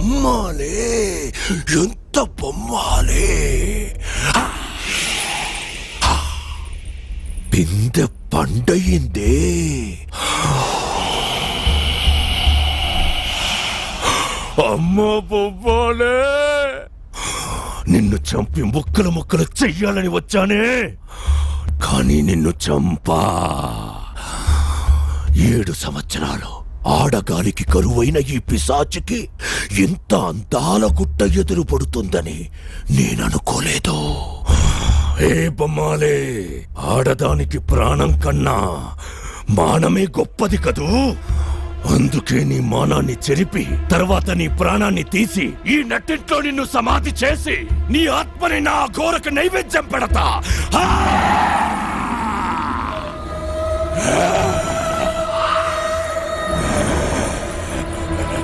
బొమ్మాలే, ఎంత బొమ్మాలే. బిందె పండయిందే. అమ్మా బొమ్మాలే, నిన్ను చంపి ముక్కలు ముక్కలు చెయ్యాలని వచ్చానే, కానీ నిన్ను చంపా. 7 సంవత్సరాలు ఆడగాలికి కరువైన ఈ పిశాచికి ఇంత అందాల గుట్ట ఎదురు పడుతుందని నేననుకోలేదు. ఏ బొమ్మాలే, ఆడదానికి ప్రాణం కన్నా మానమే గొప్పది కదూ. అందుకే నీ మానాన్ని చెరిపి తర్వాత నీ ప్రాణాన్ని తీసి ఈ నట్టింట్లో నిన్ను సమాధి చేసి నీ ఆత్మని నా ఘోరకు నైవేద్యం పెడతా.